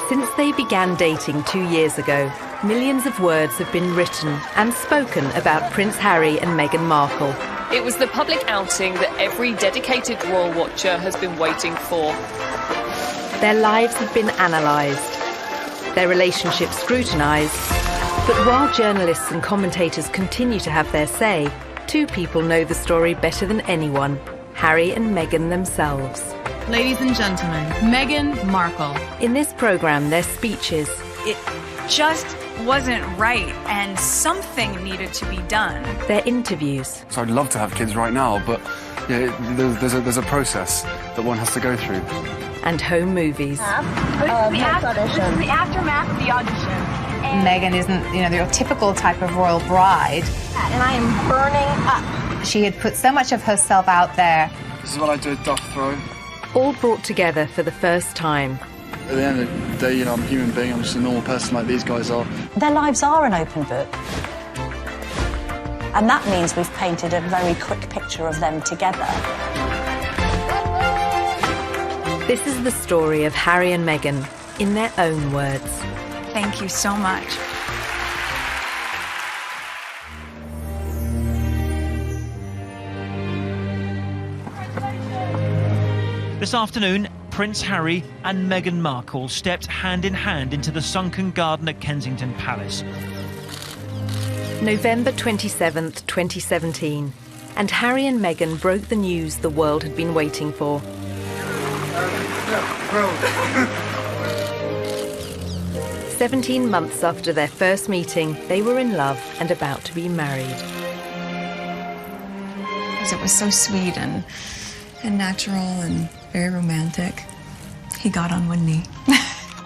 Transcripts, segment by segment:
Since they began dating 2 years ago, millions of words have been written and spoken about Prince Harry and Meghan Markle. It was the public outing that every dedicated royal watcher has been waiting for. Their lives have been analysed, their relationship scrutinised. But while journalists and commentators continue to have their say, two people know the story better than anyone: Harry and Meghan themselves. Ladies and gentlemen, Meghan Markle. In this programme, their speeches. It just wasn't right, and something needed to be done. Their interviews. So I'd love to have kids right now, but yeah, there's a process that one has to go through. And home movies. This is the aftermath of the audition. Meghan isn't, your typical type of royal bride. And I am burning up. She had put so much of herself out there. This is what I do at Duff Throw. All brought together for the first time. At the end of the day, I'm a human being. I'm just a normal person like these guys are. Their lives are an open book. And that means we've painted a very quick picture of them together. This is the story of Harry and Meghan, in their own words. Thank you so much. This afternoon, Prince Harry and Meghan Markle stepped hand in hand into the sunken garden at Kensington Palace. November 27th, 2017, and Harry and Meghan broke the news the world had been waiting for. 17 months after their first meeting, they were in love and about to be married. It was so sweet and natural and very romantic. He got on one knee.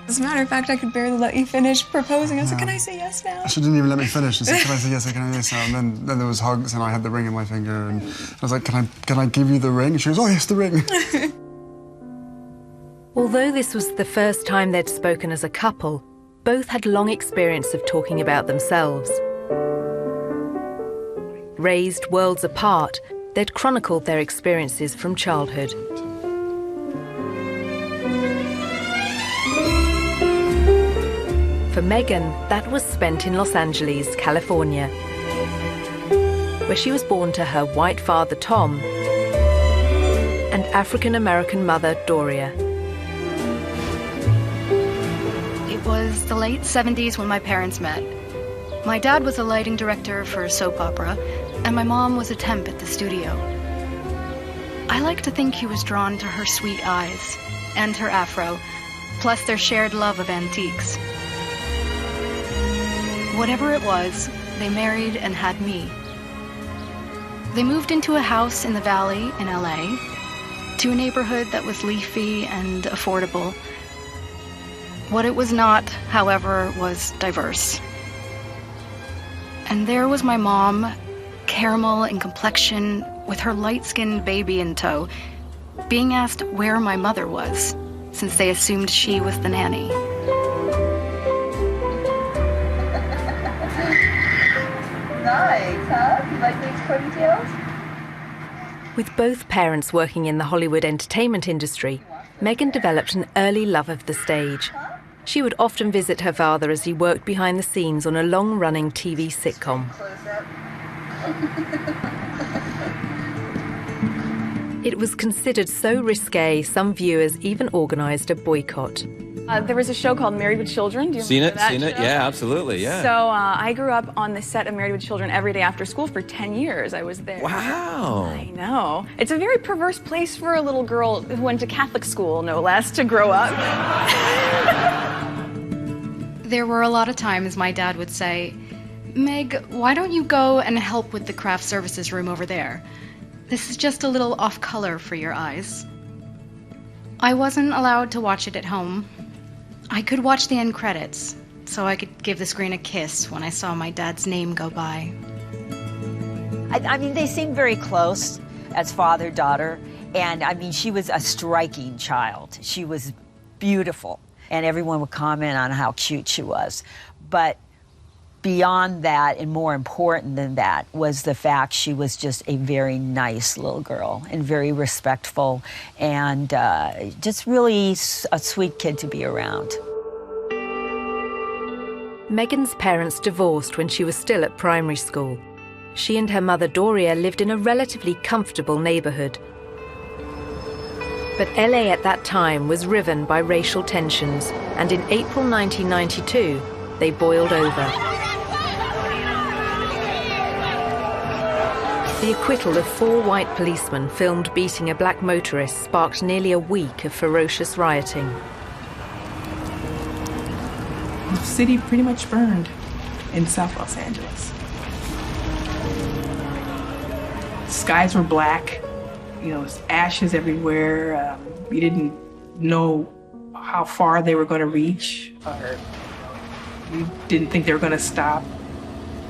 As a matter of fact, I could barely let you finish proposing. I said, can I say yes now? She didn't even let me finish. She said, can I say yes, can I say yes now? And then there was hugs and I had the ring in my finger and I was like, can I give you the ring? And she goes, oh yes, the ring. Although this was the first time they'd spoken as a couple, both had long experience of talking about themselves. Raised worlds apart, they'd chronicled their experiences from childhood. For Meghan, that was spent in Los Angeles, California, where she was born to her white father, Tom, and African-American mother, Doria. It was the late 70s when my parents met. My dad was a lighting director for a soap opera, and my mom was a temp at the studio. I like to think he was drawn to her sweet eyes and her afro, plus their shared love of antiques. Whatever it was, they married and had me. They moved into a house in the Valley in LA, to a neighborhood that was leafy and affordable. What it was not, however, was diverse. And there was my mom, caramel in complexion, with her light-skinned baby in tow, being asked where my mother was, since they assumed she was the nanny. Nice, huh? You like these ponytails? With both parents working in the Hollywood entertainment industry, Meghan developed an early love of the stage. She would often visit her father as he worked behind the scenes on a long-running TV sitcom. It was considered so risque, some viewers even organised a boycott. There was a show called Married with Children. Do you Seen remember it? that show? Yeah, absolutely, yeah. So I grew up on the set of Married with Children every day after school for 10 years. I was there. Wow. I know. It's a very perverse place for a little girl who went to Catholic school, no less, to grow up. There were a lot of times my dad would say, Meg, why don't you go and help with the craft services room over there? This is just a little off-color for your eyes. I wasn't allowed to watch it at home. I could watch the end credits, so I could give the screen a kiss when I saw my dad's name go by. I mean, they seemed very close as father-daughter, and I mean, she was a striking child. She was beautiful, and everyone would comment on how cute she was. But beyond that, and more important than that, was the fact she was just a very nice little girl and very respectful and just really a sweet kid to be around. Meghan's parents divorced when she was still at primary school. She and her mother Doria lived in a relatively comfortable neighbourhood. But LA at that time was riven by racial tensions, and in April 1992, they boiled over. The acquittal of 4 white policemen filmed beating a black motorist sparked nearly a week of ferocious rioting. The city pretty much burned in South Los Angeles. Skies were black, ashes everywhere. We didn't know how far they were going to reach, or we didn't think they were going to stop.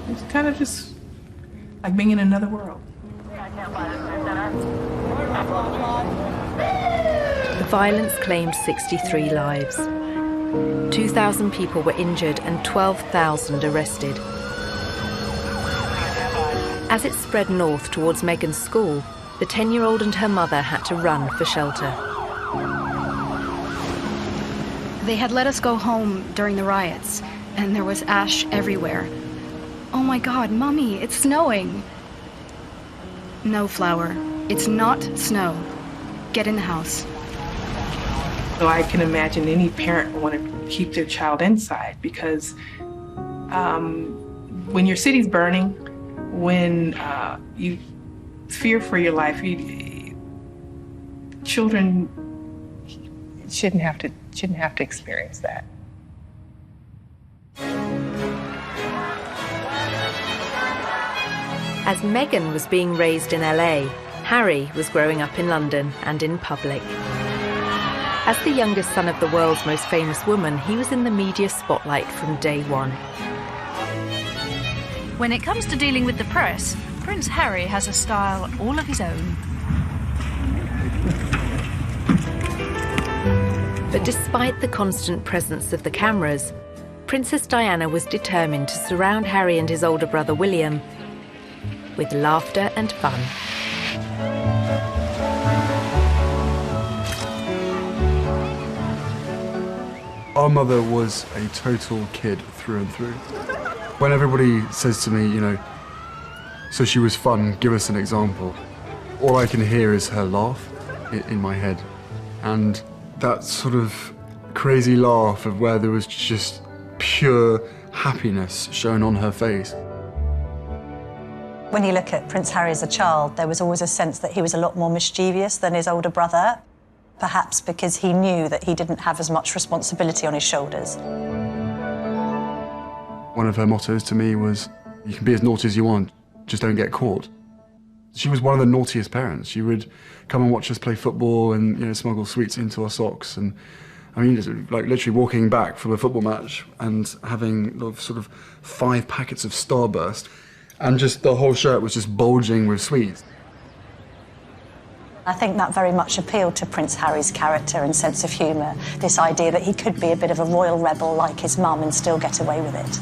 It was kind of just like being in another world. The violence claimed 63 lives. 2,000 people were injured and 12,000 arrested. As it spread north towards Meghan's school, the 10-year-old and her mother had to run for shelter. They had let us go home during the riots, and there was ash everywhere. Oh my God, Mommy, it's snowing. No, Flower, it's not snow. Get in the house. So I can imagine any parent would want to keep their child inside, because when your city's burning, when you fear for your life, children shouldn't have to experience that. As Meghan was being raised in LA, Harry was growing up in London and in public. As the youngest son of the world's most famous woman, he was in the media spotlight from day one. When it comes to dealing with the press, Prince Harry has a style all of his own. But despite the constant presence of the cameras, Princess Diana was determined to surround Harry and his older brother William with laughter and fun. Our mother was a total kid through and through. When everybody says to me, so she was fun, give us an example, all I can hear is her laugh in my head. And that sort of crazy laugh of where there was just pure happiness shown on her face. When you look at Prince Harry as a child, there was always a sense that he was a lot more mischievous than his older brother, perhaps because he knew that he didn't have as much responsibility on his shoulders. One of her mottos to me was, you can be as naughty as you want, just don't get caught. She was one of the naughtiest parents. She would come and watch us play football and smuggle sweets into our socks. And I mean, just, like literally walking back from a football match and having sort of 5 packets of Starburst, and just the whole shirt was just bulging with sweets. I think that very much appealed to Prince Harry's character and sense of humour, this idea that he could be a bit of a royal rebel like his mum and still get away with it.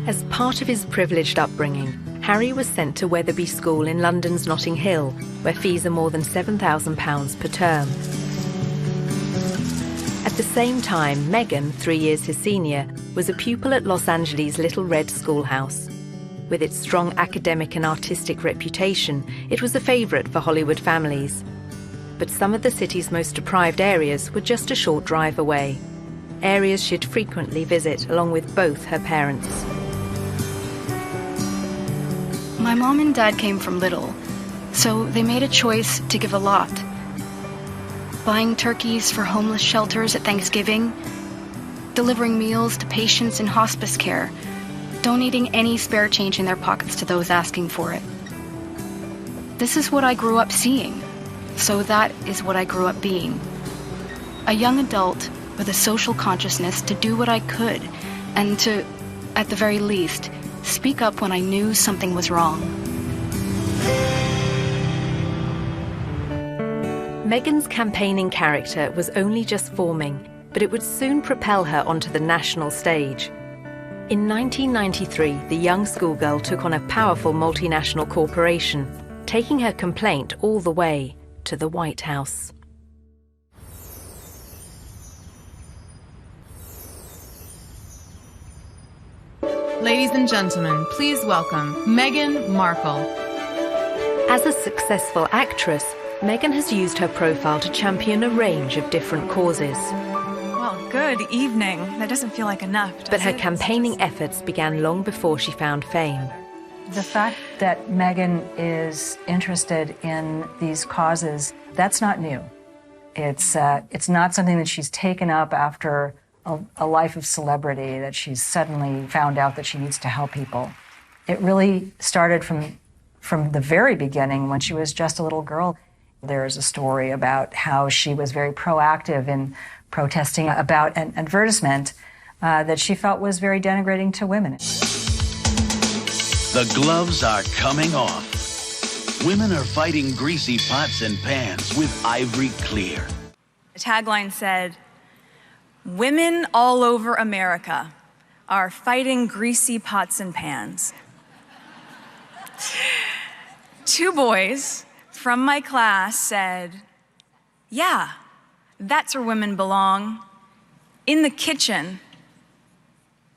As part of his privileged upbringing, Harry was sent to Wetherby School in London's Notting Hill, where fees are more than £7,000 per term. At the same time, Meghan, 3 years his senior, was a pupil at Los Angeles' Little Red Schoolhouse. With its strong academic and artistic reputation, it was a favourite for Hollywood families. But some of the city's most deprived areas were just a short drive away, areas she'd frequently visit along with both her parents. My mom and dad came from little, so they made a choice to give a lot. Buying turkeys for homeless shelters at Thanksgiving, delivering meals to patients in hospice care, donating any spare change in their pockets to those asking for it. This is what I grew up seeing, so that is what I grew up being. A young adult with a social consciousness to do what I could, and to, at the very least, speak up when I knew something was wrong. Meghan's campaigning character was only just forming, but it would soon propel her onto the national stage. In 1993, the young schoolgirl took on a powerful multinational corporation, taking her complaint all the way to the White House. Ladies and gentlemen, please welcome Meghan Markle. As a successful actress, Meghan has used her profile to champion a range of different causes. Well, good evening. That doesn't feel like enough, does But her it? campaigning efforts began long before she found fame. The fact that Meghan is interested in these causes, that's not new. It's not something that she's taken up after a life of celebrity, that she's suddenly found out that she needs to help people. It really started from the very beginning when she was just a little girl. There's a story about how she was very proactive in protesting about an advertisement that she felt was very denigrating to women. The gloves are coming off. Women are fighting greasy pots and pans with ivory clear. The tagline said, "Women all over America are fighting greasy pots and pans." 2 boys from my class said, "Yeah, that's where women belong, in the kitchen."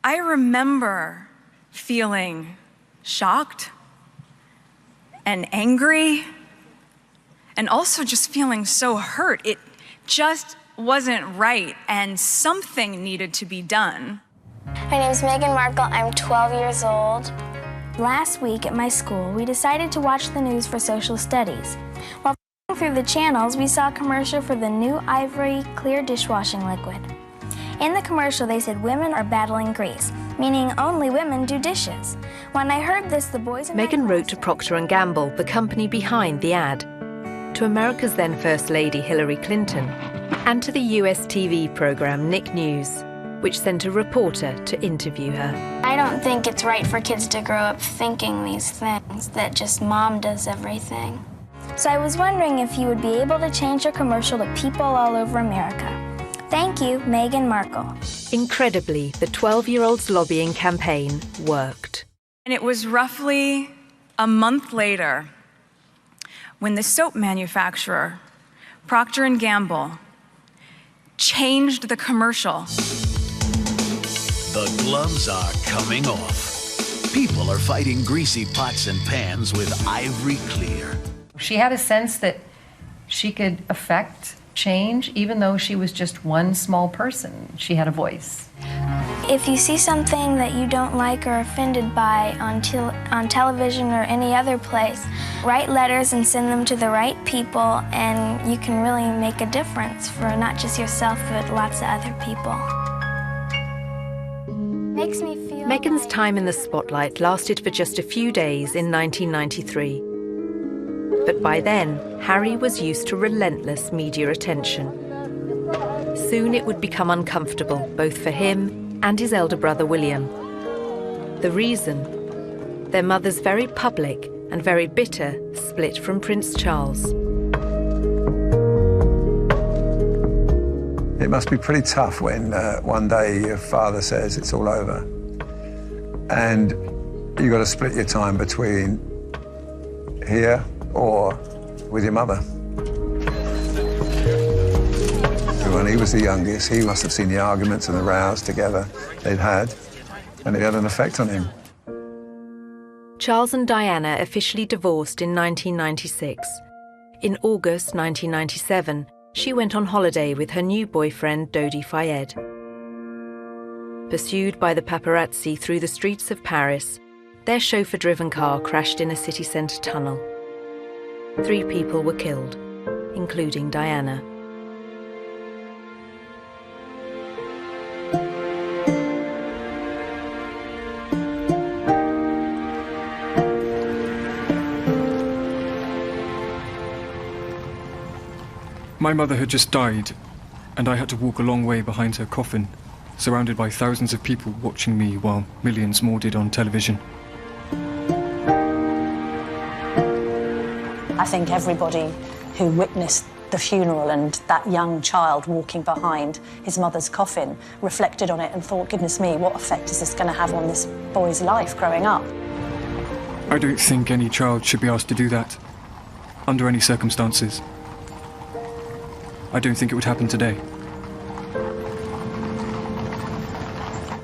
I remember feeling shocked and angry and also just feeling so hurt. It just wasn't right, and something needed to be done. My name is Meghan Markle. I'm 12 years old. Last week at my school, we decided to watch the news for social studies. While through the channels, we saw a commercial for the new Ivory Clear dishwashing liquid. In the commercial, they said women are battling grease, meaning only women do dishes. When I heard this, the boys in Meghan wrote to Procter & Gamble, the company behind the ad, to America's then First Lady Hillary Clinton, and to the US TV program Nick News, which sent a reporter to interview her. I don't think it's right for kids to grow up thinking these things, that just mom does everything. So I was wondering if you would be able to change your commercial to people all over America. Thank you, Meghan Markle. Incredibly, the 12-year-old's lobbying campaign worked. And it was roughly a month later when the soap manufacturer, Procter & Gamble, changed the commercial. The gloves are coming off. People are fighting greasy pots and pans with ivory clear. She had a sense that she could affect change, even though she was just one small person. She had a voice. If you see something that you don't like or offended by on television or any other place, write letters and send them to the right people, and you can really make a difference for not just yourself, but lots of other people. Makes me feel Meghan's time in the spotlight lasted for just a few days in 1993. But by then, Harry was used to relentless media attention. Soon it would become uncomfortable, both for him and his elder brother William. The reason? Their mother's very public and very bitter split from Prince Charles. It must be pretty tough when one day your father says it's all over and you've got to split your time between here or with your mother. When he was the youngest, he must have seen the arguments and the rows together they'd had, and it had an effect on him. Charles and Diana officially divorced in 1996. In August 1997, she went on holiday with her new boyfriend, Dodi Fayed. Pursued by the paparazzi through the streets of Paris, their chauffeur-driven car crashed in a city centre tunnel. 3 people were killed, including Diana. My mother had just died, and I had to walk a long way behind her coffin, surrounded by thousands of people watching me while millions more did on television. I think everybody who witnessed the funeral and that young child walking behind his mother's coffin reflected on it and thought, goodness me, what effect is this going to have on this boy's life growing up? I don't think any child should be asked to do that, under any circumstances. I don't think it would happen today.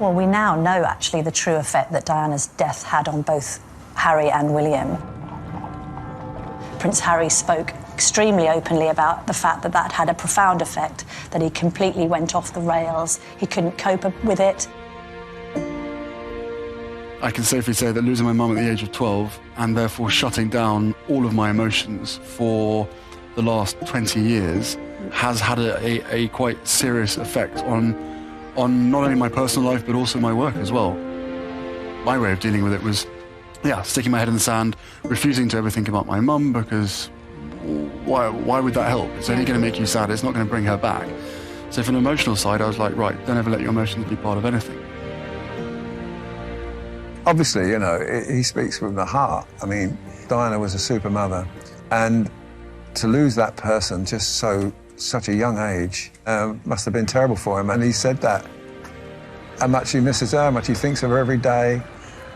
Well, we now know, actually, the true effect that Diana's death had on both Harry and William. Prince Harry spoke extremely openly about the fact that that had a profound effect, that he completely went off the rails. He couldn't cope with it. I can safely say that losing my mum at the age of 12 and therefore shutting down all of my emotions for the last 20 years has had a quite serious effect on not only my personal life but also my work as well. My way of dealing with it was, sticking my head in the sand, refusing to ever think about my mum, because why would that help? It's only going to make you sad, it's not going to bring her back. So from an emotional side, I was like, right, don't ever let your emotions be part of anything. Obviously, you know, he speaks from the heart. I mean, Diana was a super mother, and to lose that person just such a young age must have been terrible for him. And he said that, how much he misses her, how much he thinks of her every day.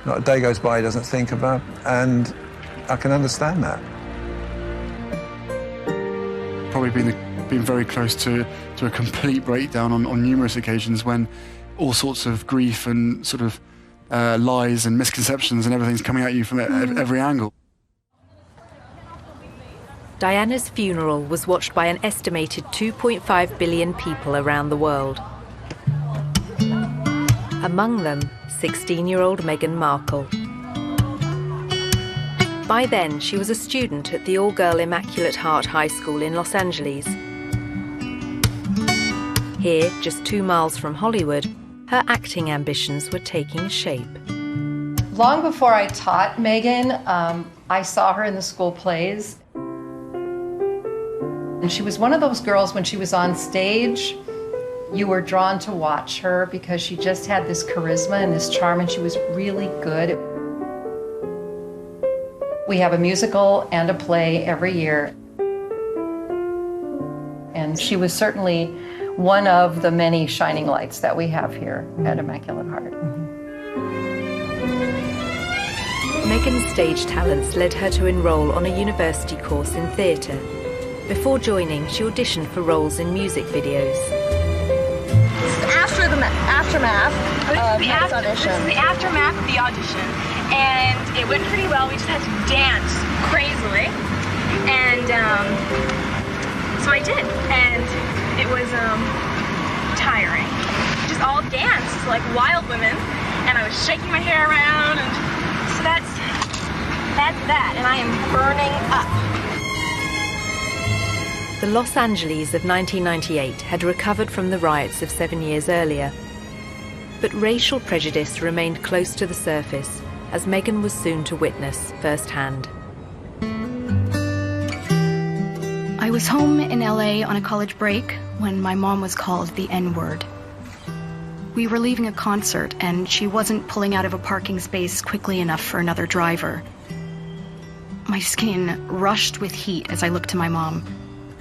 Not a day goes by he doesn't think of her, and I can understand that. Probably been very close to a complete breakdown on numerous occasions, when all sorts of grief and sort of lies and misconceptions and everything's coming at you from every angle. Diana's funeral was watched by an estimated 2.5 billion people around the world. Among them, 16-year-old Meghan Markle. By then, she was a student at the all-girl Immaculate Heart High School in Los Angeles. Here, just 2 miles from Hollywood, her acting ambitions were taking shape. Long before I taught Meghan, I saw her in the school plays. And she was one of those girls, when she was on stage, you were drawn to watch her because she just had this charisma and this charm, and she was really good. We have a musical and a play every year. And she was certainly one of the many shining lights that we have here at Immaculate Heart. Meghan's stage talents led her to enroll on a university course in theatre. Before joining, she auditioned for roles in music videos. Aftermath of the audition. This is the aftermath of the audition, and it went pretty well. We just had to dance crazily, and so I did, and it was tiring. Just all dance like wild women, and I was shaking my hair around, and so that's that, and I am burning up. The Los Angeles of 1998 had recovered from the riots of 7 years earlier. But racial prejudice remained close to the surface, as Meghan was soon to witness firsthand. I was home in LA on a college break when my mom was called the N-word. We were leaving a concert, and she wasn't pulling out of a parking space quickly enough for another driver. My skin rushed with heat as I looked to my mom,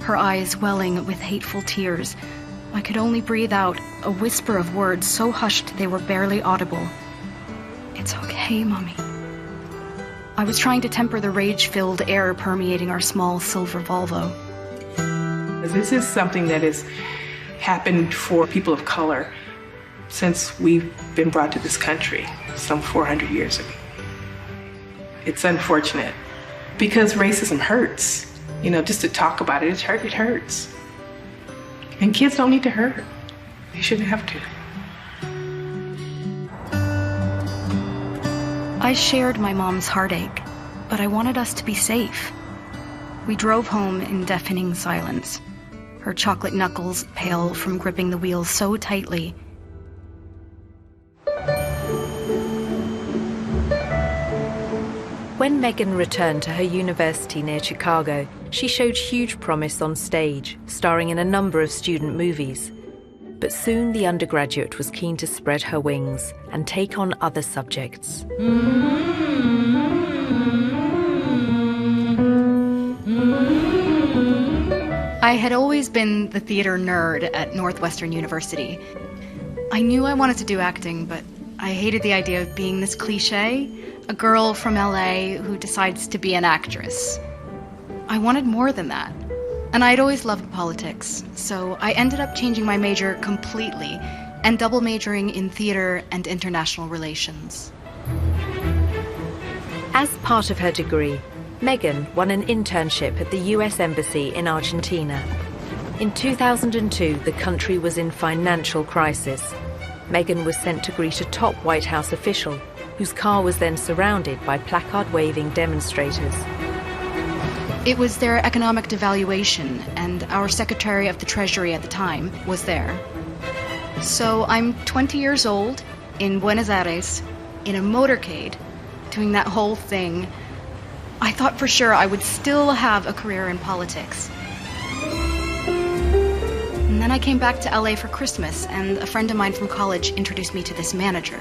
her eyes welling with hateful tears. I could only breathe out a whisper of words so hushed they were barely audible. "It's okay, Mommy." I was trying to temper the rage-filled air permeating our small silver Volvo. This is something that has happened for people of color since we've been brought to this country some 400 years ago. It's unfortunate because racism hurts. You know, just to talk about it, it hurts. And kids don't need to hurt. They shouldn't have to. I shared my mom's heartache, but I wanted us to be safe. We drove home in deafening silence, her chocolate knuckles pale from gripping the wheel so tightly. When Meghan returned to her university near Chicago, she showed huge promise on stage, starring in a number of student movies. But soon the undergraduate was keen to spread her wings and take on other subjects. I had always been the theater nerd at Northwestern University. I knew I wanted to do acting, but I hated the idea of being this cliché, a girl from LA who decides to be an actress. I wanted more than that. And I'd always loved politics, so I ended up changing my major completely and double majoring in theater and international relations. As part of her degree, Meghan won an internship at the US Embassy in Argentina. In 2002, the country was in financial crisis. Meghan was sent to greet a top White House official, whose car was then surrounded by placard-waving demonstrators. It was their economic devaluation, and our Secretary of the Treasury at the time was there. So I'm 20 years old, in Buenos Aires, in a motorcade, doing that whole thing. I thought for sure I would still have a career in politics. And then I came back to LA for Christmas, and a friend of mine from college introduced me to this manager.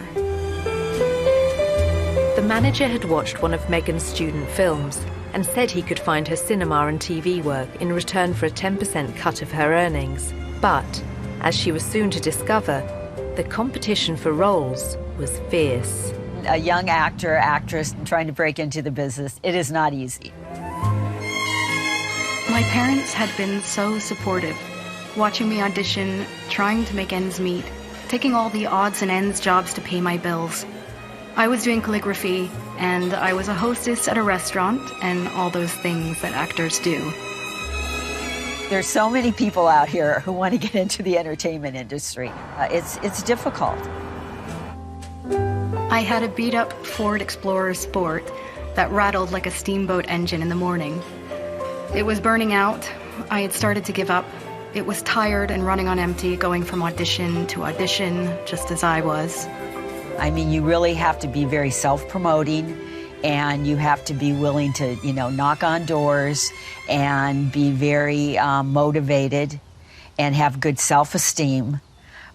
The manager had watched one of Meghan's student films and said he could find her cinema and TV work in return for a 10% cut of her earnings. But, as she was soon to discover, the competition for roles was fierce. A young actor, actress trying to break into the business, it is not easy. My parents had been so supportive, watching me audition, trying to make ends meet, taking all the odds and ends jobs to pay my bills. I was doing calligraphy, and I was a hostess at a restaurant, and all those things that actors do. There's so many people out here who want to get into the entertainment industry. It's difficult. I had a beat-up Ford Explorer Sport that rattled like a steamboat engine in the morning. It was burning out. I had started to give up. It was tired and running on empty, going from audition to audition, just as I was. I mean, you really have to be very self-promoting, and you have to be willing to, knock on doors and be very motivated and have good self-esteem,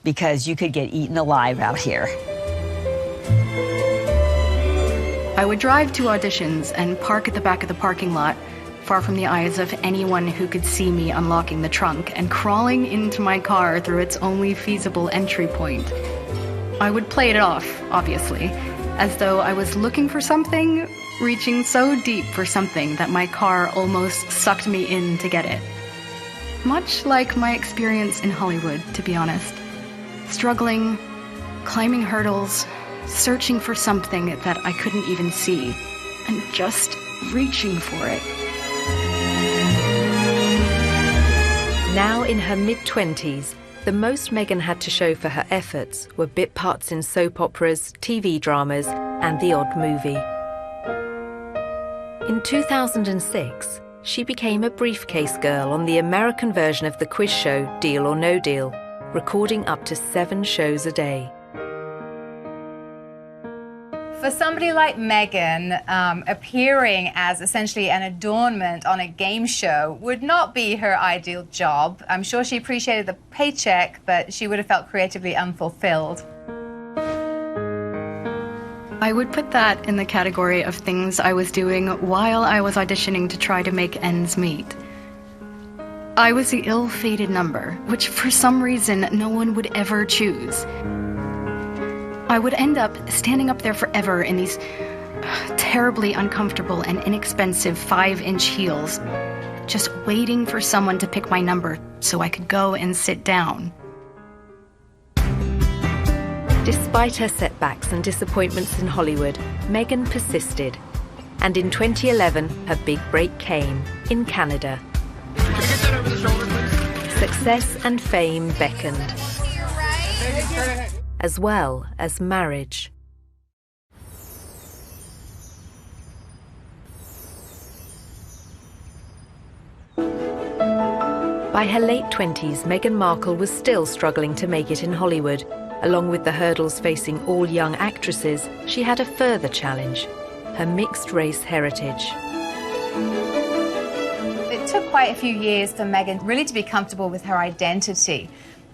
because you could get eaten alive out here. I would drive to auditions and park at the back of the parking lot, far from the eyes of anyone who could see me unlocking the trunk and crawling into my car through its only feasible entry point. I would play it off, obviously, as though I was looking for something, reaching so deep for something that my car almost sucked me in to get it. Much like my experience in Hollywood, to be honest. Struggling, climbing hurdles, searching for something that I couldn't even see, and just reaching for it. Now in her mid-20s, the most Meghan had to show for her efforts were bit parts in soap operas, TV dramas, and the odd movie. In 2006, she became a briefcase girl on the American version of the quiz show Deal or No Deal, recording up to 7 shows a day. For somebody like Meghan, appearing as essentially an adornment on a game show would not be her ideal job. I'm sure she appreciated the paycheck, but she would have felt creatively unfulfilled. I would put that in the category of things I was doing while I was auditioning to try to make ends meet. I was the ill-fated number, which for some reason no one would ever choose. I would end up standing up there forever in these terribly uncomfortable and inexpensive 5-inch heels, just waiting for someone to pick my number so I could go and sit down. Despite her setbacks and disappointments in Hollywood, Meghan persisted. And in 2011, her big break came in Canada. Success and fame beckoned, as well as marriage. By her late 20s, Meghan Markle was still struggling to make it in Hollywood. Along with the hurdles facing all young actresses, she had a further challenge: her mixed-race heritage. It took quite a few years for Meghan really to be comfortable with her identity.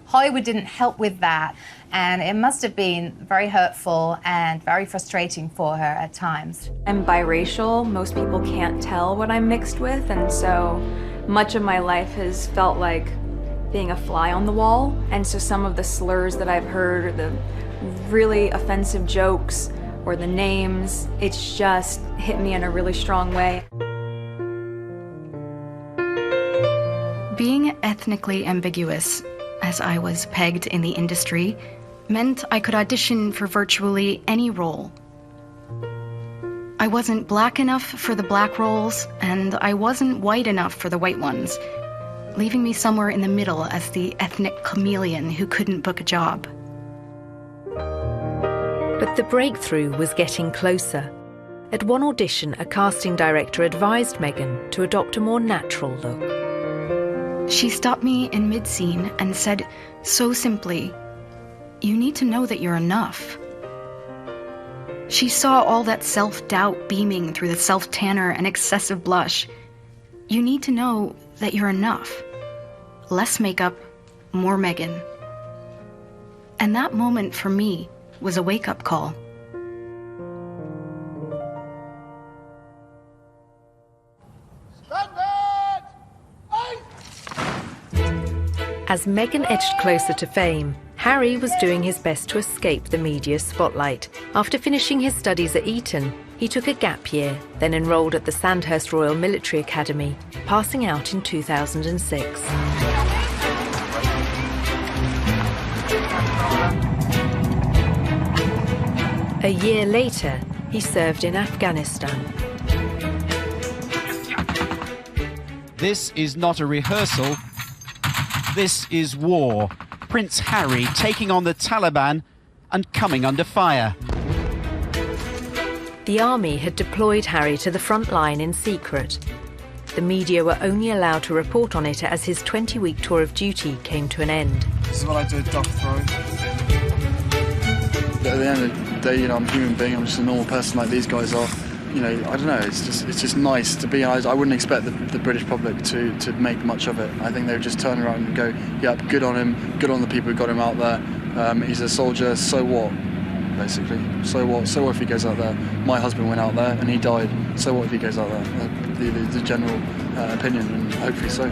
Hollywood didn't help with that, and it must have been very hurtful and very frustrating for her at times. I'm biracial. Most people can't tell what I'm mixed with, and so much of my life has felt like being a fly on the wall. And so some of the slurs that I've heard, or the really offensive jokes, or the names, it's just hit me in a really strong way. Being ethnically ambiguous, as I was pegged in the industry, meant I could audition for virtually any role. I wasn't black enough for the black roles, and I wasn't white enough for the white ones, leaving me somewhere in the middle as the ethnic chameleon who couldn't book a job. But the breakthrough was getting closer. At one audition, a casting director advised Meghan to adopt a more natural look. She stopped me in mid-scene and said so simply, "You need to know that you're enough." She saw all that self-doubt beaming through the self-tanner and excessive blush. You need to know that you're enough. Less makeup, more Meghan. And that moment for me was a wake-up call. As Meghan edged closer to fame, Harry was doing his best to escape the media's spotlight. After finishing his studies at Eton, he took a gap year, then enrolled at the Sandhurst Royal Military Academy, passing out in 2006. A year later, he served in Afghanistan. This is not a rehearsal. This is war. Prince Harry taking on the Taliban and coming under fire. The army had deployed Harry to the front line in secret. The media were only allowed to report on it as his 20-week tour of duty came to an end. This is what I do, duck throw. At the end of the day, you know, I'm a human being. I'm just a normal person like these guys are. You know, I don't know. It's just nice to be. I wouldn't expect the British public to make much of it. I think they would just turn around and go, "Yep, good on him. Good on the people who got him out there. He's a soldier. So what? Basically, so what? So what if he goes out there? My husband went out there and he died. So what if he goes out there?" The general opinion, and hopefully so.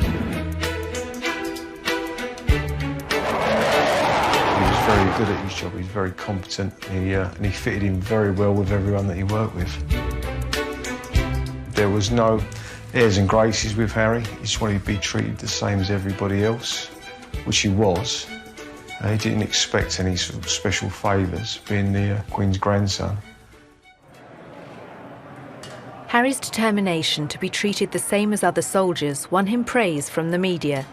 Very good at his job. He's very competent. And he fitted in very well with everyone that he worked with. There was no airs and graces with Harry. He just wanted to be treated the same as everybody else, which he was. He didn't expect any sort of special favours, being the Queen's grandson. Harry's determination to be treated the same as other soldiers won him praise from the media.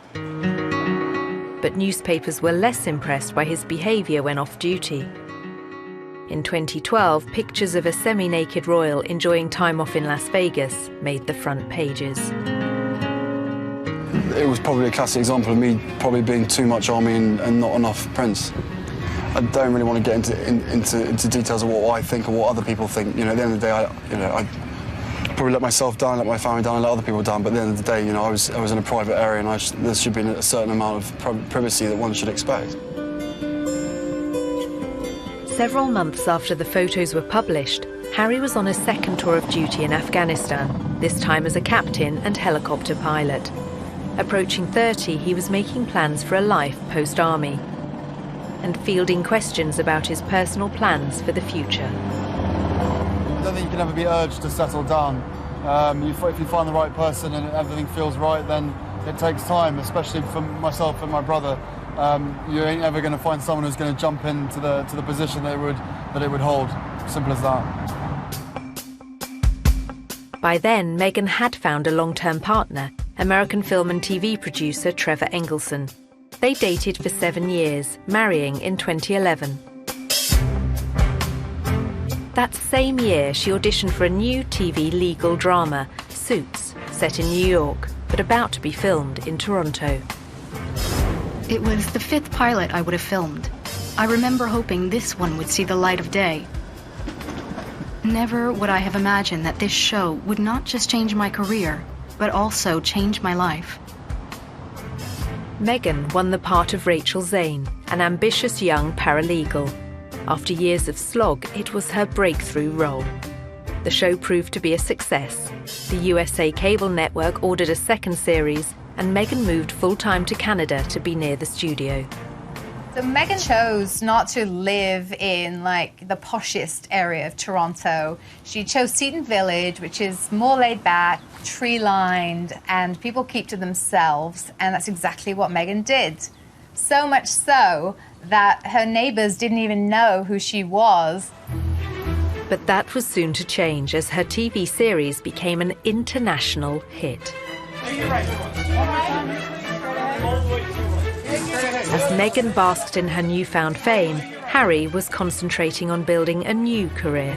But newspapers were less impressed by his behaviour when off duty. In 2012, pictures of a semi-naked royal enjoying time off in Las Vegas made the front pages. It was probably a classic example of me probably being too much army and not enough prince. I don't really want to get into details of what I think or what other people think. You know, at the end of the day, I probably let myself down, let my family down, and let other people down. But at the end of the day, you know, I was in a private area, and there should be a certain amount of privacy that one should expect. Several months after the photos were published, Harry was on a second tour of duty in Afghanistan, this time as a captain and helicopter pilot. Approaching 30, he was making plans for a life post-army and fielding questions about his personal plans for the future. I don't think you can ever be urged to settle down. If you find the right person and everything feels right, then it takes time, especially for myself and my brother. You ain't ever going to find someone who's going to jump into the position that it would hold. Simple as that. By then, Meghan had found a long-term partner, American film and TV producer Trevor Engelson. They dated for 7 years, marrying in 2011. That same year, she auditioned for a new TV legal drama, Suits, set in New York, but about to be filmed in Toronto. It was the 5th pilot I would have filmed. I remember hoping this one would see the light of day. Never would I have imagined that this show would not just change my career, but also change my life. Meghan won the part of Rachel Zane, an ambitious young paralegal. After years of slog, it was her breakthrough role. The show proved to be a success. The USA cable network ordered a second series, and Meghan moved full-time to Canada to be near the studio. So Meghan chose not to live in like the poshest area of Toronto. She chose Seton Village, which is more laid back, tree-lined, and people keep to themselves, and that's exactly what Meghan did. So much so that her neighbors didn't even know who she was. But that was soon to change as her TV series became an international hit. As Meghan basked in her newfound fame, Harry was concentrating on building a new career.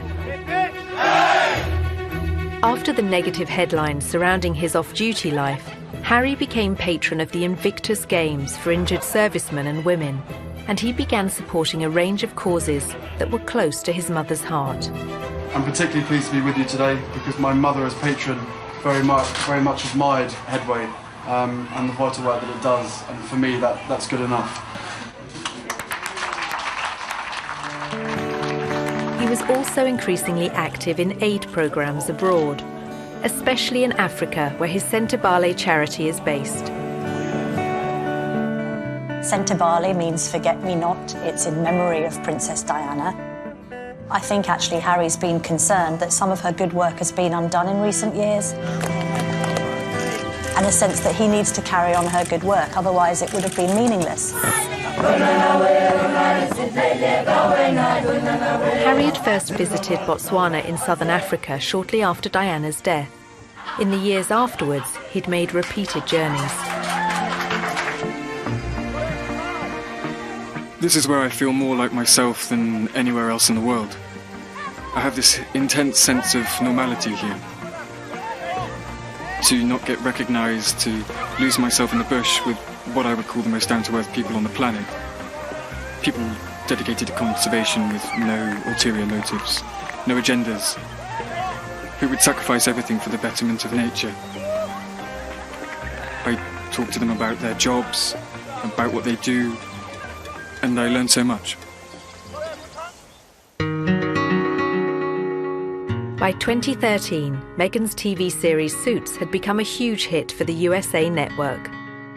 After the negative headlines surrounding his off-duty life, Harry became patron of the Invictus Games for injured servicemen and women, and he began supporting a range of causes that were close to his mother's heart. I'm particularly pleased to be with you today because my mother as patron very much admired Headway and the vital work that it does, and for me that's good enough. He was also increasingly active in aid programs abroad, especially in Africa, where his Sentebale charity is based. Sentebale means forget-me-not. It's in memory of Princess Diana. I think actually Harry's been concerned that some of her good work has been undone in recent years, and a sense that he needs to carry on her good work, otherwise it would have been meaningless. Harry had first visited Botswana in southern Africa shortly after Diana's death. In the years afterwards, he'd made repeated journeys. This is where I feel more like myself than anywhere else in the world. I have this intense sense of normality here. To not get recognised, to lose myself in the bush with what I would call the most down-to-earth people on the planet. People dedicated to conservation with no ulterior motives, no agendas, who would sacrifice everything for the betterment of nature. I talk to them about their jobs, about what they do, and I learn so much. By 2013, Meghan's TV series Suits had become a huge hit for the USA network.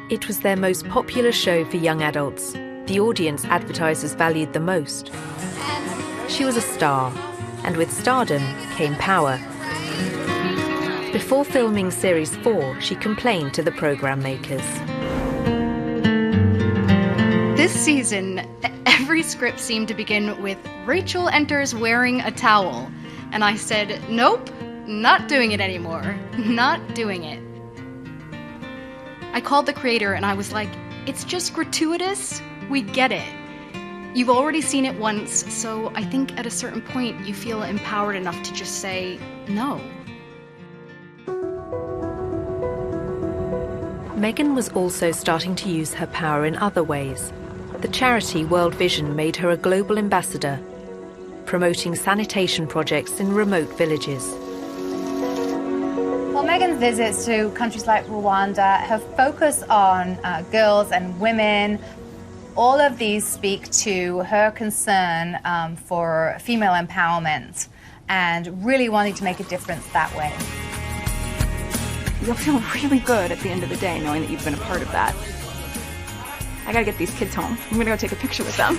It was their most popular show for young adults, the audience advertisers valued the most. She was a star, and with stardom came power. Before filming Series 4, she complained to the programme makers. This season, every script seemed to begin with Rachel enters wearing a towel. And I said, nope, not doing it anymore. Not doing it. I called the creator and I was like, it's just gratuitous. We get it. You've already seen it once, so I think at a certain point you feel empowered enough to just say no. Meghan was also starting to use her power in other ways. The charity World Vision made her a global ambassador, promoting sanitation projects in remote villages. Well, Meghan's visits to countries like Rwanda, her focus on girls and women, all of these speak to her concern for female empowerment and really wanting to make a difference that way. You'll feel really good at the end of the day knowing that you've been a part of that. I gotta get these kids home. I'm gonna go take a picture with them.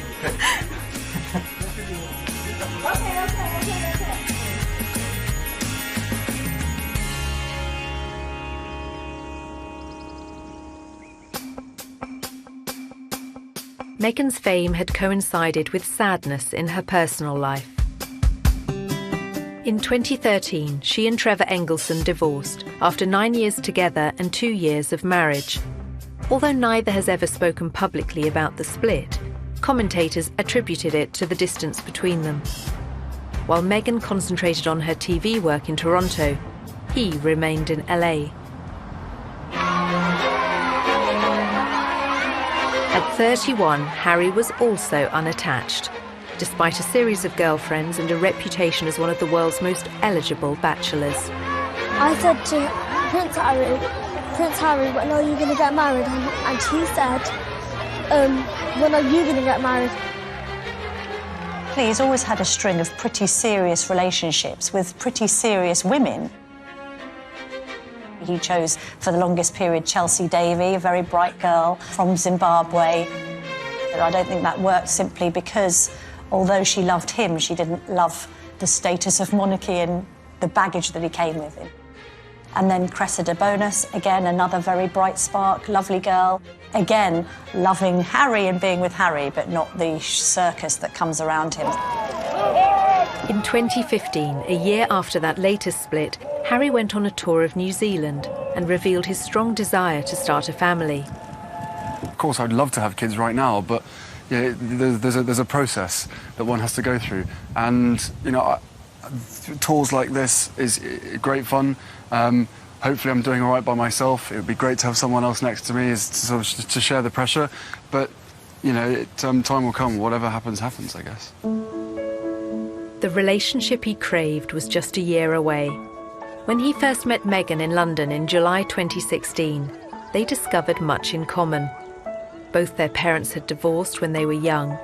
Meghan's fame had coincided with sadness in her personal life. In 2013, she and Trevor Engelson divorced after 9 years together and 2 years of marriage. Although neither has ever spoken publicly about the split, commentators attributed it to the distance between them. While Meghan concentrated on her TV work in Toronto, he remained in LA. At 31, Harry was also unattached, despite a series of girlfriends and a reputation as one of the world's most eligible bachelors. I said to Prince Harry, when are you going to get married? And he said, when are you going to get married? He's always had a string of pretty serious relationships with pretty serious women. He chose, for the longest period, Chelsea Davy, a very bright girl from Zimbabwe. I don't think that worked simply because, although she loved him, she didn't love the status of monarchy and the baggage that he came with him. And then Cressida Bonus, again, another very bright spark, lovely girl. Again, loving Harry and being with Harry, but not the circus that comes around him. In 2015, a year after that latest split, Harry went on a tour of New Zealand and revealed his strong desire to start a family. Of course, I'd love to have kids right now, but yeah, there's a process that one has to go through. And, you know, tours like this is great fun. Hopefully I'm doing all right by myself. It would be great to have someone else next to me to share the pressure. But, you know, time will come. Whatever happens, happens, I guess. The relationship he craved was just a year away. When he first met Meghan in London in July 2016, they discovered much in common. Both their parents had divorced when they were young.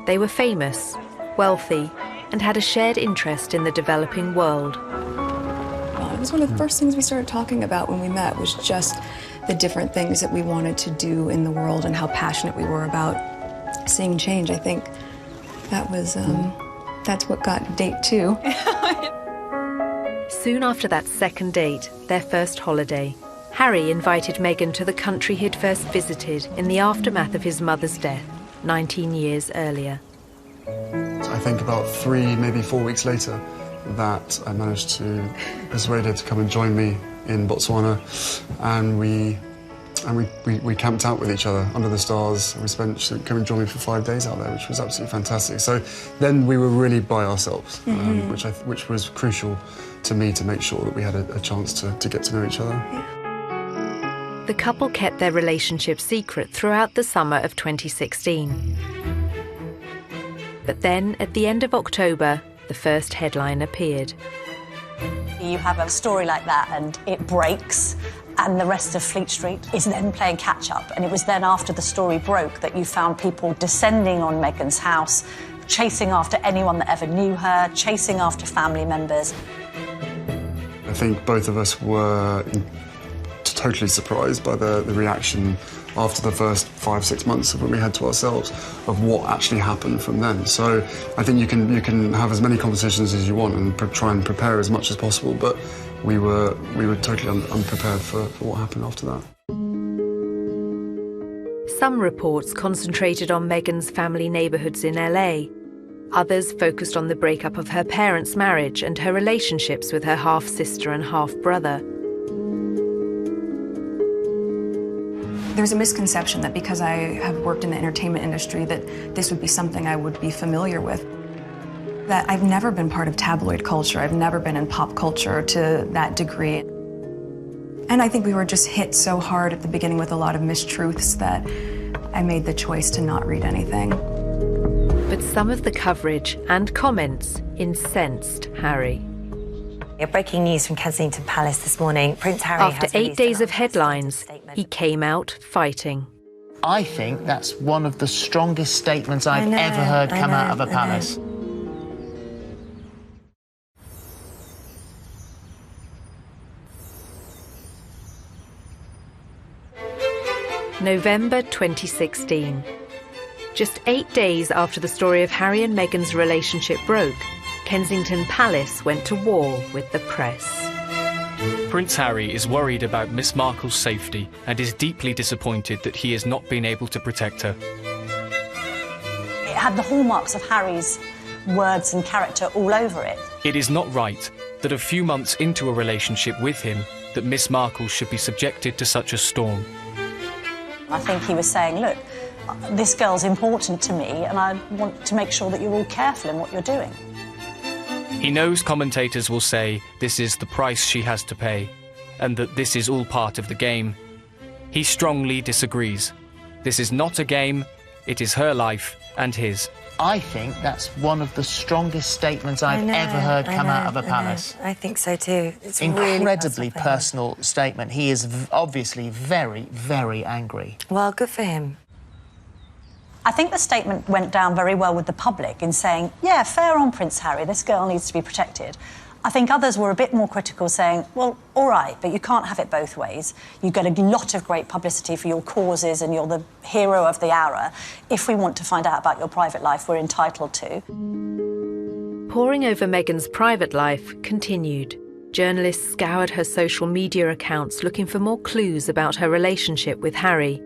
They were famous, wealthy, and had a shared interest in the developing world. It was one of the first things we started talking about when we met, was just the different things that we wanted to do in the world and how passionate we were about seeing change. I think that was, that's what got date 2. Soon after that second date, their first holiday, Harry invited Meghan to the country he'd first visited in the aftermath of his mother's death 19 years earlier. I think about 3, maybe 4 weeks later, that I managed to persuade her to come and join me in Botswana, and we camped out with each other under the stars. She came and joined me for 5 days out there, which was absolutely fantastic. So then we were really by ourselves, which was crucial to me, to make sure that we had a chance to get to know each other. Yeah. The couple kept their relationship secret throughout the summer of 2016. But then, at the end of October, the first headline appeared. You have a story like that and it breaks, and the rest of Fleet Street is then playing catch-up. And it was then after the story broke that you found people descending on Meghan's house, chasing after anyone that ever knew her, chasing after family members. I think both of us were totally surprised by the reaction after the first 5-6 months of when we had to ourselves of what actually happened from then. So I think you can have as many conversations as you want and try and prepare as much as possible, but we were totally unprepared for what happened after that. Some reports concentrated on Meghan's family neighbourhoods in LA. Others focused on the breakup of her parents' marriage and her relationships with her half-sister and half-brother. There's a misconception that because I have worked in the entertainment industry that this would be something I would be familiar with. That I've never been part of tabloid culture. I've never been in pop culture to that degree. And I think we were just hit so hard at the beginning with a lot of mistruths that I made the choice to not read anything. But some of the coverage and comments incensed Harry. Breaking news from Kensington Palace this morning. Prince Harry After 8 days of headlines, he came out fighting. I think that's one of the strongest statements I've ever heard come out of a palace. November 2016. Just 8 days after the story of Harry and Meghan's relationship broke, Kensington Palace went to war with the press. Prince Harry is worried about Miss Markle's safety and is deeply disappointed that he has not been able to protect her. It had the hallmarks of Harry's words and character all over it. It is not right that a few months into a relationship with him that Miss Markle should be subjected to such a storm. I think he was saying, look, this girl's important to me and I want to make sure that you're all careful in what you're doing. He knows commentators will say this is the price she has to pay, and that this is all part of the game. He strongly disagrees. This is not a game, it is her life and his. I think that's one of the strongest statements I've ever heard come out of a palace. I think so too. It's incredibly personal statement. He is obviously very, very angry. Well, good for him. I think the statement went down very well with the public in saying, yeah, fair on Prince Harry, this girl needs to be protected. I think others were a bit more critical, saying, well, all right, but you can't have it both ways. You get a lot of great publicity for your causes and you're the hero of the hour. If we want to find out about your private life, we're entitled to. Poring over Meghan's private life continued. Journalists scoured her social media accounts looking for more clues about her relationship with Harry.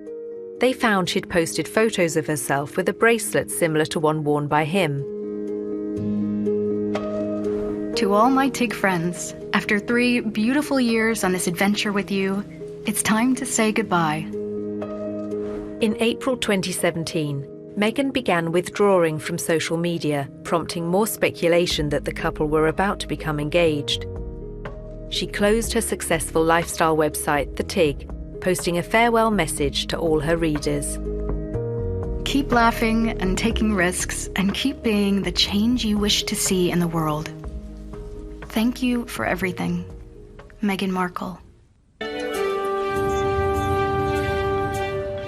They found she'd posted photos of herself with a bracelet similar to one worn by him. To all my Tig friends, after 3 beautiful years on this adventure with you, it's time to say goodbye. In April 2017, Meghan began withdrawing from social media, prompting more speculation that the couple were about to become engaged. She closed her successful lifestyle website, The Tig, posting a farewell message to all her readers. Keep laughing and taking risks, and keep being the change you wish to see in the world. Thank you for everything, Meghan Markle.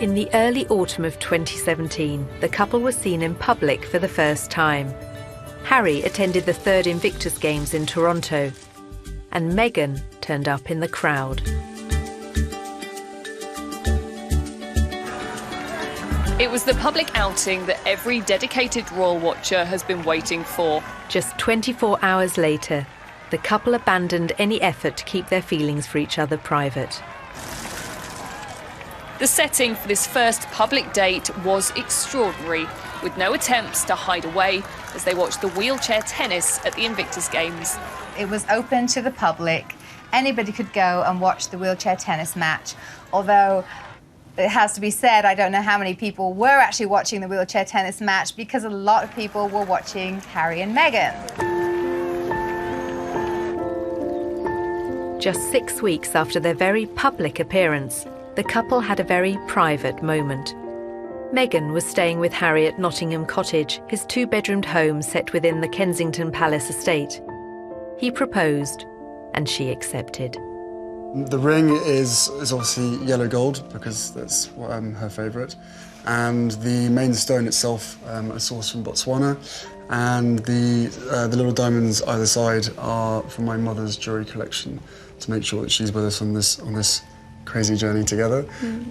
In the early autumn of 2017, the couple were seen in public for the first time. Harry attended the 3rd Invictus Games in Toronto, and Meghan turned up in the crowd. It was the public outing that every dedicated royal watcher has been waiting for. Just 24 hours later, the couple abandoned any effort to keep their feelings for each other private. The setting for this first public date was extraordinary, with no attempts to hide away as they watched the wheelchair tennis at the Invictus Games. It was open to the public. Anybody could go and watch the wheelchair tennis match, although it has to be said, I don't know how many people were actually watching the wheelchair tennis match because a lot of people were watching Harry and Meghan. Just 6 weeks after their very public appearance, the couple had a very private moment. Meghan was staying with Harry at Nottingham Cottage, his 2-bedroomed home set within the Kensington Palace estate. He proposed, and she accepted. The ring is obviously yellow gold, because that's her favourite. And the main stone itself, a source from Botswana. And the little diamonds either side are from my mother's jewellery collection, to make sure that she's with us on this crazy journey together.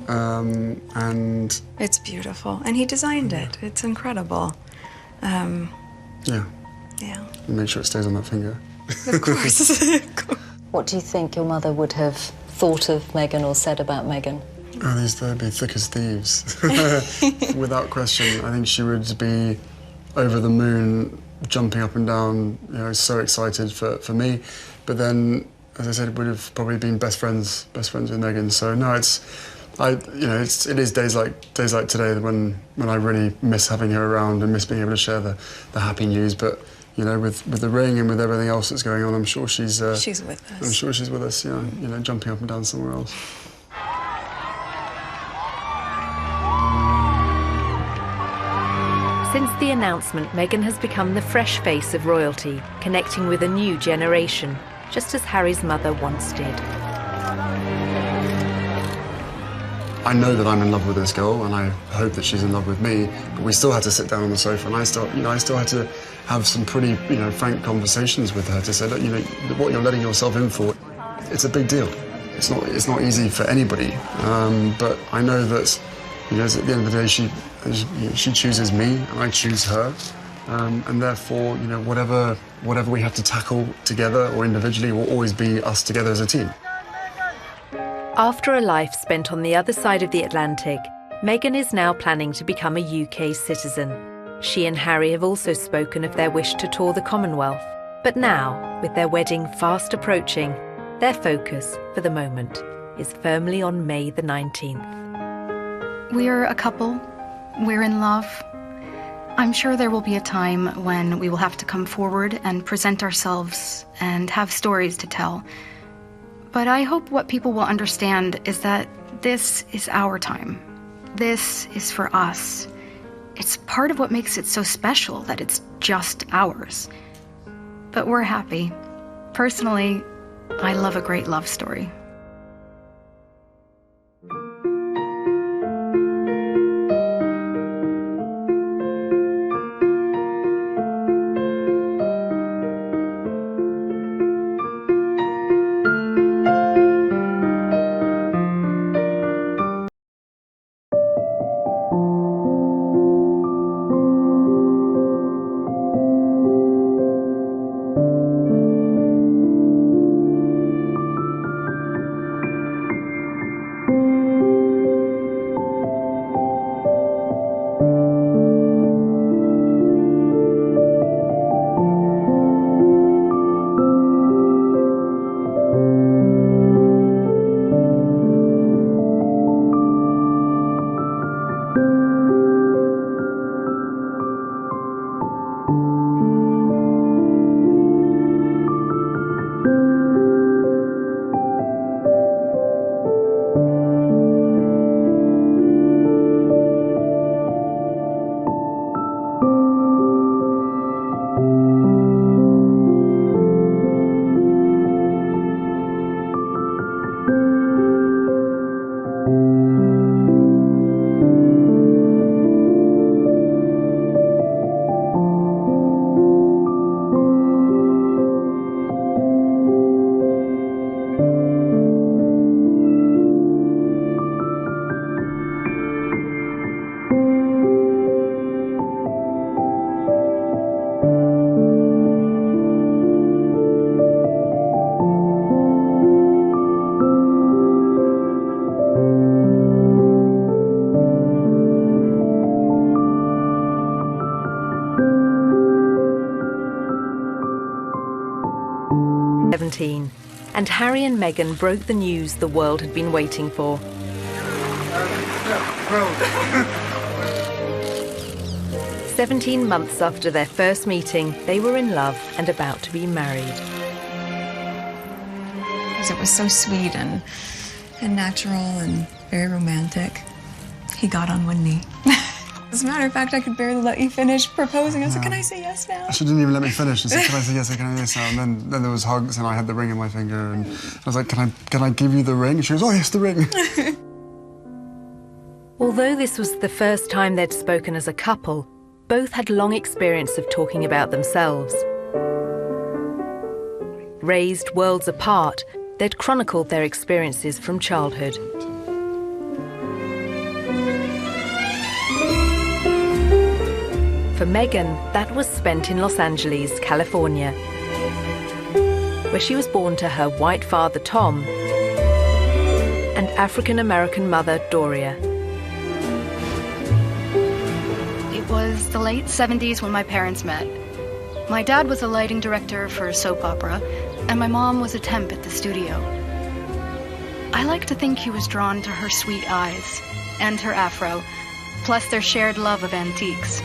And it's beautiful, and he designed it. It's incredible. Yeah. And make sure it stays on that finger. Of course. What do you think your mother would have thought of Meghan or said about Meghan? Oh, they'd be thick as thieves. Without question. I think she would be over the moon, jumping up and down, so excited for me. But then, as I said, would have probably been best friends with Meghan. So no, it is days like today when I really miss having her around and miss being able to share the happy news. But with the ring and with everything else that's going on, I'm sure she's with us. I'm sure she's with us. Jumping up and down somewhere else. Since the announcement, Meghan has become the fresh face of royalty, connecting with a new generation, just as Harry's mother once did. I know that I'm in love with this girl, and I hope that she's in love with me. But we still had to sit down on the sofa, and I still had to have some pretty, frank conversations with her to say, look, what you're letting yourself in for, it's a big deal. It's not easy for anybody. But I know that, at the end of the day, she chooses me, and I choose her. And therefore, whatever we have to tackle together or individually will always be us together as a team. After a life spent on the other side of the Atlantic, Meghan is now planning to become a UK citizen. She and Harry have also spoken of their wish to tour the Commonwealth. But now, with their wedding fast approaching, their focus, for the moment, is firmly on May the 19th. We're a couple. We're in love. I'm sure there will be a time when we will have to come forward and present ourselves and have stories to tell. But I hope what people will understand is that this is our time. This is for us. It's part of what makes it so special that it's just ours. But we're happy. Personally, I love a great love story. 17, and Harry and Meghan broke the news the world had been waiting for. 17 months after their first meeting, they were in love and about to be married. It was so sweet and natural and very romantic. He got on one knee. As a matter of fact, I could barely let you finish proposing. I was like, can I say yes now? She didn't even let me finish. She said, can I say yes, can I say yes now? And then there was hugs and I had the ring in my finger and I was like, can I give you the ring? And she goes, oh yes, the ring. Although this was the first time they'd spoken as a couple, both had long experience of talking about themselves. Raised worlds apart, they'd chronicled their experiences from childhood. For Meghan, that was spent in Los Angeles, California, where she was born to her white father, Tom, and African-American mother, Doria. It was the late 70s when my parents met. My dad was a lighting director for a soap opera, and my mom was a temp at the studio. I like to think he was drawn to her sweet eyes and her afro, plus their shared love of antiques.